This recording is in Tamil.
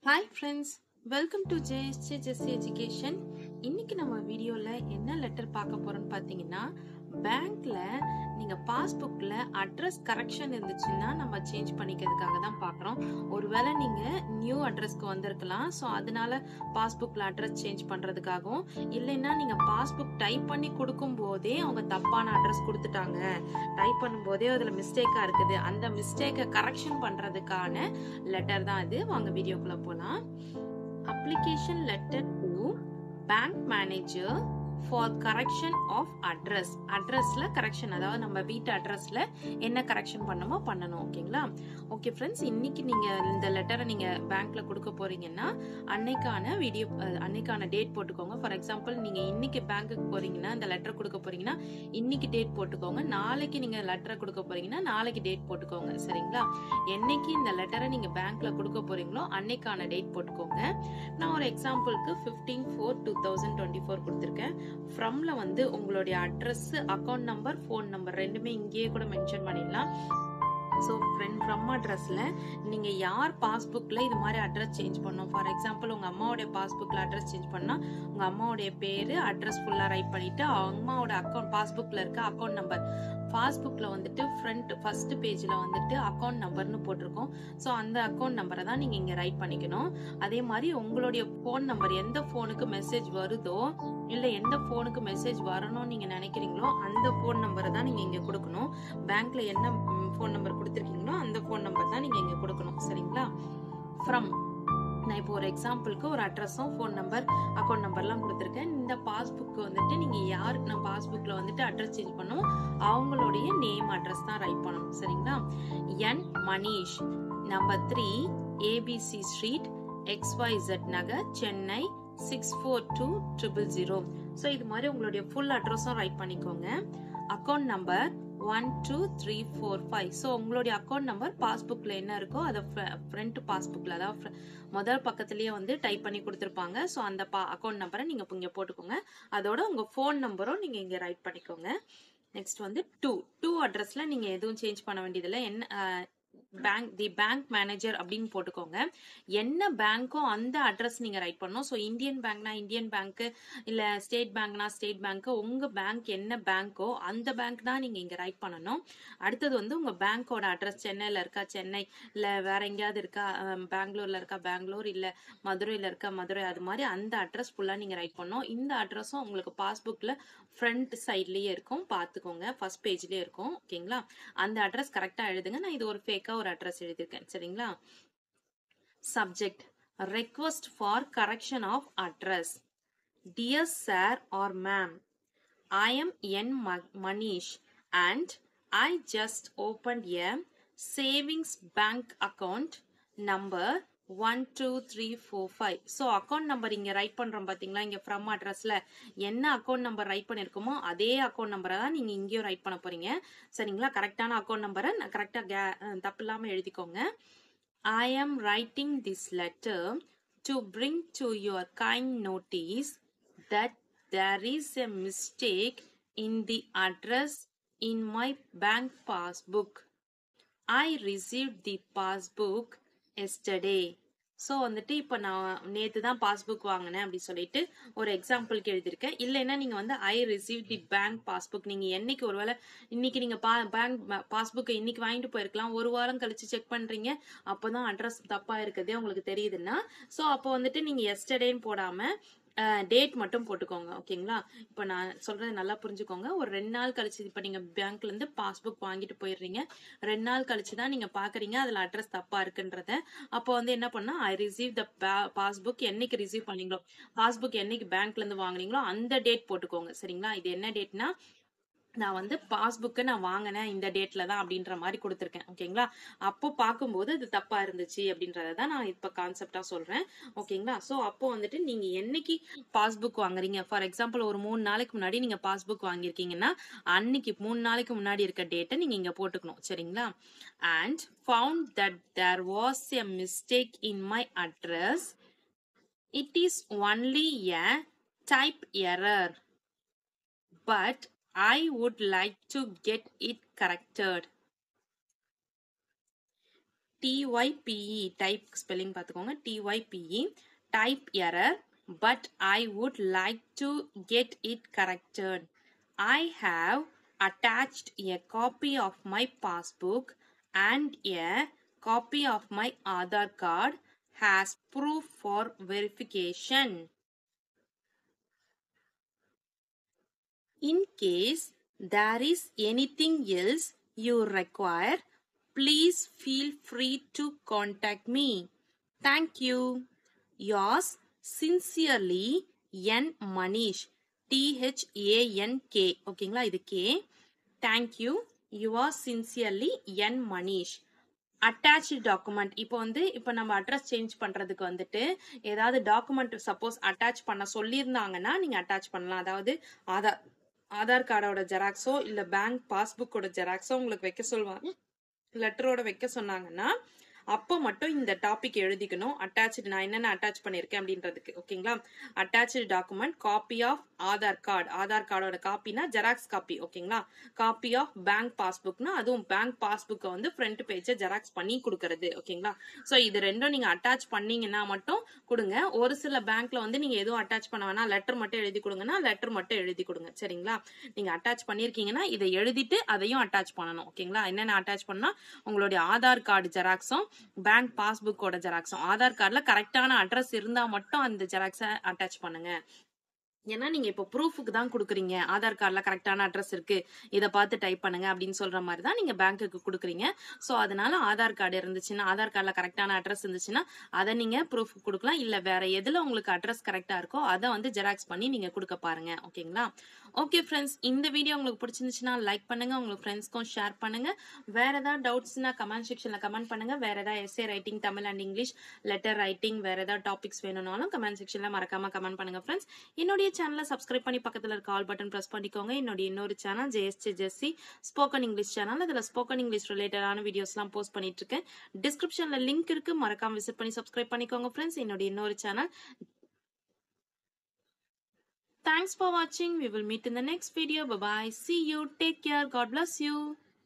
Hi friends, welcome to JSJ Jesse Education. இன்னைக்கு நம்ம வீடியோல என்ன லெட்டர் பார்க்க போறோம்னு பாத்தீங்கன்னா, பேங்க்ல நீங்க பாஸ்புக்ல அட்ரஸ் கரெக்ஷன் இருந்துச்சுன்னா நம்ம சேஞ்ச் பண்ணிக்கிறதுக்காக தான் பார்க்குறோம். ஒருவேளை நீங்க நியூ அட்ரஸ்க்கு வந்திருக்கலாம், ஸோ அதனால பாஸ்புக்ல அட்ரஸ் சேஞ்ச் பண்றதுக்காகவும், இல்லைன்னா நீங்க பாஸ்புக் டைப் பண்ணி கொடுக்கும் போதே அவங்க தப்பான அட்ரஸ் கொடுத்துட்டாங்க, டைப் பண்ணும் போதே அதுல மிஸ்டேக்கா இருக்குது, அந்த மிஸ்டேக்கை கரெக்ஷன் பண்றதுக்கான லெட்டர் தான் இது. வாங்க வீடியோக்குள்ள போலாம். Application letter to bank manager for correction of address. அட்ரஸ்ல கரெக்ஷன், அதாவது நம்ம வீட்டு அட்ரஸ்ல என்ன கரெக்ஷன் பண்ணணுமோ பண்ணணும். ஓகேங்களா? ஓகே ஃப்ரெண்ட்ஸ், இன்னைக்கு நீங்க இந்த லெட்டரை நீங்க பேங்க்ல கொடுக்க போறீங்கன்னா அன்னைக்கான டேட் போட்டுக்கோங்க. ஃபார் எக்ஸாம்பிள், நீங்க இன்னைக்கு பேங்க்குக்கு போறீங்கன்னா இந்த லெட்டர் கொடுக்க போறீங்கன்னா இன்னைக்கு டேட் போட்டுக்கோங்க. நாளைக்கு நீங்க லெட்டரை கொடுக்க போறீங்கன்னா நாளைக்கு டேட் போட்டுக்கோங்க. சரிங்களா? என்னைக்கு இந்த லெட்டரை நீங்க பேங்க்ல கொடுக்க போறீங்களோ அன்னைக்கான டேட் போட்டுக்கோங்க. நான் ஒரு எக்ஸாம்பிளுக்கு 15/4/2024 கொடுத்திருக்கேன். ஃப்ரம்ல வந்து உங்களுடைய address, account number, phone number ரெண்டுமே இங்கேயே கூட மென்ஷன் பண்ணிடலாம். ஸோ ஃப்ரம் அட்ரஸ்ல நீங்க யார் பாஸ்புக்ல இது மாதிரி அட்ரஸ் சேஞ்ச் பண்ணணும். ஃபார் எக்ஸாம்பிள், உங்க அம்மாவுடைய பாஸ்புக்ல அட்ரஸ் சேஞ்ச் பண்ணா உங்க அம்மாவுடைய பேரு, அட்ரஸ் ஃபுல்லா ரைட் பண்ணிட்டு அம்மாவோட அக்கௌண்ட் பாஸ்புக்ல இருக்க அக்கௌண்ட் நம்பர், பாஸ்புக்ல வந்துட்டு ஃபர்ஸ்ட் பேஜ்ல வந்துட்டு அக்கௌண்ட் நம்பர்னு போட்டிருக்கோம். ஸோ அந்த அக்கௌண்ட் நம்பரை தான் நீங்க இங்க ரைட் பண்ணிக்கணும். அதே மாதிரி உங்களுடைய போன் நம்பர், எந்த போனுக்கு மெசேஜ் வருதோ இல்ல எந்த போனுக்கு மெசேஜ் வரணும்னு நீங்க நினைக்கிறீங்களோ அந்த போன் நம்பரை தான் நீங்க இங்க கொடுக்கணும். பேங்க்ல என்ன போன் நம்பர் கொடுத்துருக்கீங்களோ அந்த போன் நம்பர் தான் நீங்க இங்க கொடுக்கணும். சரிங்களா? ஃப்ரம் நான் இப்போ ஒரு எக்ஸாம்பிளுக்கு ஒரு அட்ரஸும் ஃபோன் நம்பர், அக்கௌண்ட் நம்பர்லாம் கொடுத்துருக்கேன். இந்த பாஸ்புக் வந்துட்டு நீங்க யாருக்கு நான் பாஸ்புக்ல வந்துட்டு அட்ரஸ் சேஞ்ச் பண்ணணும் அவங்களுடைய நேம் அட்ரஸ் தான் ரைட் பண்ணணும். சரிங்களா? என் Manish, number 3 ABC street, XYZ Nagar, Chennai 642000. So இது மாதிரி உங்களுடைய ஃபுல் அட்ரஸும் ரைட் பண்ணிக்கோங்க. Account number 12345. ஸோ உங்களுடைய அக்கௌண்ட் நம்பர் பாஸ்புக்ல என்ன இருக்கோ அதை ஃப்ரண்ட் பாஸ்புக்ல, அதாவது முதல் பக்கத்துலயே வந்து டைப் பண்ணி கொடுத்துருப்பாங்க. ஸோ அந்த அக்கௌண்ட் நம்பரை நீங்க இங்க போட்டுக்கோங்க. அதோட உங்க ஃபோன் நம்பரும் நீங்க இங்க ரைட் பண்ணிக்கோங்க. நெக்ஸ்ட் வந்து டூ அட்ரஸ்ல நீங்க எதுவும் சேஞ்ச் பண்ண வேண்டியதில்லை. என்ன பேங்க் மேனேஜர் அப்படின்னு போட்டுக்கோங்க. என்ன பேங்கோ அந்த அட்ரஸ் நீங்க ரைட் பண்ணணும். ஸோ இந்தியன் பேங்க்னா இந்தியன் பேங்க், இல்ல ஸ்டேட் பேங்க்னா ஸ்டேட் பேங்க், உங்க பேங்க் என்ன பேங்கோ அந்த பேங்க் தான் நீங்க இங்க ரைட் பண்ணணும். அடுத்தது வந்து உங்க பேங்கோட அட்ரஸ், சென்னையில இருக்கா சென்னை, இல்ல வேற எங்கேயாவது இருக்கா பெங்களூர்ல இருக்கா பெங்களூர், இல்ல மதுரையில இருக்கா மதுரை, அது மாதிரி அந்த அட்ரஸ் ஃபுல்லா நீங்க ரைட் பண்ணணும். இந்த அட்ரஸும் உங்களுக்கு பாஸ்புக்ல ஃப்ரண்ட் சைட்லயே இருக்கும், பாத்துக்கோங்க. ஃபர்ஸ்ட் பேஜ்லயே இருக்கும். ஓகேங்களா? அந்த அட்ரஸ் கரெக்டா எழுதுங்க. நான் இது ஒரு ஃபேக்கா ஒரு அட்ரஸ் எழுதிருக்கேன். சரிங்களா? Subject request for correction of address. Dear sir or ma'am, I am N Manish and I just opened a savings bank account number 12345. So account number இங்க ரைட் பண்றோம் பாத்தீங்களா? இங்க ஃப்ரம் அட்ரஸ்ல என்ன அக்கௌண்ட் நம்பர் ரைட் பண்ணிருக்கோமோ அதே அக்கௌண்ட் நம்பரை தான் நீங்க இங்கேயும் ரைட் பண்ண போறீங்க. சரிங்களா? கரெக்டான அக்கௌண்ட் நம்பரை கரெக்டா தப்பு இல்லாம எழுதிக்கோங்க. I am writing this letter to bring to your kind notice that there is a mistake in the address in my bank passbook. I received the passbook yesterday. So வந்துட்டு இப்போ நான் நேற்று தான் பாஸ்புக் வாங்கினேன் அப்படி சொல்லிட்டு ஒரு எக்ஸாம்பிளுக்கு எழுதியிருக்கேன். இல்லைன்னா நீங்கள் வந்து I receive the bank passbook, நீங்கள் என்னைக்கு ஒருவேளை இன்னைக்கு நீங்கள் பேங்க் பாஸ்புக்கை இன்னைக்கு வாங்கிட்டு போயிருக்கலாம், ஒரு வாரம் கழிச்சு செக் பண்ணுறீங்க, அப்போ தான் அட்ரஸ் தப்பாக இருக்குதே உங்களுக்கு தெரியுதுன்னா, ஸோ அப்போ வந்துட்டு நீங்கள் எஸ்டர்டேன்னு போடாமல் டேட் மட்டும் போட்டுக்கோங்க. ஓகேங்களா? இப்போ நான் சொல்றது நல்லா புரிஞ்சுக்கோங்க. ஒரு 2 நாள் கழிச்சு, இப்போ நீங்க பேங்க்ல இருந்து பாஸ்புக் வாங்கிட்டு போயிடுறீங்க, 2 நாள் கழிச்சு தான் நீங்க பாக்குறீங்க அதுல அட்ரஸ் தப்பா இருக்குன்றத. அப்போ வந்து என்ன பண்ணா, ஐ ரிசீவ் த பாஸ்புக், என்னைக்கு ரிசீவ் பண்ணீங்களோ, பாஸ்புக் என்னைக்கு பேங்க்ல இருந்து வாங்குனீங்களோ அந்த டேட் போட்டுக்கோங்க. சரிங்களா? இது என்ன டேட்னா, நான் வந்து பாஸ்புக்கை நான் வாங்கினேன் இந்த டேட்ல தான் அப்படின்ற மாதிரி கொடுத்துருக்கேன். ஓகேங்களா? அப்போ பார்க்கும்போது அது தப்பா இருந்துச்சு அப்படின்றத தான் நான் இப்ப கான்செப்டா சொல்றேன். ஓகேங்களா? ஸோ அப்போ வந்துட்டு நீங்க என்னைக்கு பாஸ்புக் வாங்குறீங்க, ஃபார் எக்ஸாம்பிள் ஒரு 3 நாளைக்கு முன்னாடி நீங்க பாஸ்புக் வாங்கியிருக்கீங்கன்னா அன்னைக்கு 3 நாளைக்கு முன்னாடி இருக்க டேட்டை நீங்க இங்க போட்டுக்கணும். சரிங்களா? And found that there was a mistake in my address. It is only a type error, but I would like to get it corrected. TYPE type spelling பார்த்துக்கோங்க. TYPE type error, but I would like to get it corrected. I have attached a copy of my passbook and a copy of my Aadhaar card as proof for verification. In case there is anything else you require, please feel free to contact me. Thank you. Yours sincerely, N. Manish. THANK. ஓகேங்களா, இது K. Thank you. Yours sincerely, N. Manish. Attach document இப்போ நம்ம அட்ரஸ் சேஞ்ச் பண்றதுக்கு வந்துட்டு ஏதாவது டாக்குமெண்ட் சப்போஸ் அட்டாச் பண்ண சொல்லியிருந்தாங்கன்னா நீங்க அட்டாச் பண்ணலாம். அதாவது ஆதார் கார்டோட ஜெராக்ஸோ இல்ல பேங்க் பாஸ்புக்கோட ஜெராக்ஸோ உங்களுக்கு வைக்க சொல்லுவாங்க, லெட்டரோட வைக்க சொன்னாங்கன்னா அப்போ மட்டும் இந்த டாபிக் எழுதிக்கணும். அட்டாச்சு நான் என்னென்ன அட்டாச் பண்ணியிருக்கேன் அப்படின்றதுக்கு. ஓகேங்களா, attach document copy of Aadhaar card, Aadhaar கார்டோட காப்பினா ஜெராக்ஸ் காப்பி. ஓகேங்களா, காப்பி ஆஃப் பேங்க் பாஸ்புக்னா அதுவும் பேங்க் பாஸ்புக்கை வந்து ஃப்ரண்ட் பேஜை ஜெராக்ஸ் பண்ணி கொடுக்கறது. ஓகேங்களா, ஸோ இது ரெண்டும் நீங்க அட்டாச் பண்ணீங்கன்னா மட்டும் கொடுங்க. ஒரு சில பேங்க்ல வந்து நீங்க எதுவும் அட்டாச் பண்ண வேணா, லெட்டர் மட்டும் எழுதி கொடுங்கன்னா லெட்டர் மட்டும் எழுதி கொடுங்க. சரிங்களா, நீங்க அட்டாச் பண்ணிருக்கீங்கன்னா இதை எழுதிட்டு அதையும் அட்டாச் பண்ணணும். ஓகேங்களா, என்னென்ன அட்டாச் பண்ணா உங்களுடைய ஆதார் கார்டு ஜெராக்ஸும் பேங்க் பாஸ்புக்கோட ஜெராக்ஸும். ஆதார் கார்டுல கரெக்டான அட்ரஸ் இருந்தா மட்டும் அந்த ஜெராக்ஸை அட்டாச் பண்ணுங்க. ஏன்னா நீங்க இப்போ ப்ரூஃபுக்கு தான் கொடுக்குறீங்க, ஆதார் கார்டுல கரெக்டான அட்ரஸ் இருக்கு, இதை பார்த்து டைப் பண்ணுங்க அப்படின்னு சொல்ற மாதிரி தான் நீங்க பேங்க்குக்கு கொடுக்குறீங்க. ஸோ அதனால ஆதார் கார்டு இருந்துச்சுன்னா, ஆதார் கார்டுல கரெக்டான அட்ரஸ் இருந்துச்சுன்னா அதை நீங்க ப்ரூஃப் கொடுக்கலாம். இல்ல வேற எதுல உங்களுக்கு அட்ரஸ் கரெக்டா இருக்கோ அதை வந்து ஜெராக்ஸ் பண்ணி நீங்க கொடுக்க பாருங்க. ஓகேங்களா, ஓகே ஃப்ரெண்ட்ஸ், இந்த வீடியோ உங்களுக்கு பிடிச்சிருந்துச்சுன்னா லைக் பண்ணுங்க, உங்களுக்கு ஃப்ரெண்ட்ஸ்க்கும் ஷேர் பண்ணுங்க. வேற ஏதாவது டவுட்ஸ்னா கமெண்ட் செக்ஷன்ல கமெண்ட் பண்ணுங்க. வேற ஏதாவது S A writing Tamil and English, letter writing, வேற ஏதாவது டாபிக்ஸ் வேணும்னாலும் கமெண்ட் செக்ஷன்ல மறக்காம கமெண்ட் பண்ணுங்க ஃப்ரெண்ட்ஸ். என்னுடைய சேனலை சப்ஸ்கிரைப் பண்ணி பக்கத்துல இருக்க ஆல் பட்டன் பிரஸ் பண்ணிக்கோங்க. என்னுடைய இன்னொரு channel JSJ Jessie spoken English channel, அதுல ஸ்போக்கன் இங்கிலீஷ் ரிலேட்டடான வீடியோஸ் எல்லாம் போஸ்ட் பண்ணிட்டு இருக்கேன். டிஸ்கிரிப்ஷன்ல லிங்க் இருக்கு, மறக்காம விசிட் பண்ணி சப்ஸ்கிரைப் பண்ணிக்கோங்க ஃப்ரெண்ட்ஸ். என்னுடைய இன்னொரு channel. Thanks for watching. We will meet in the next video. Bye bye. See you. Take care. God bless you.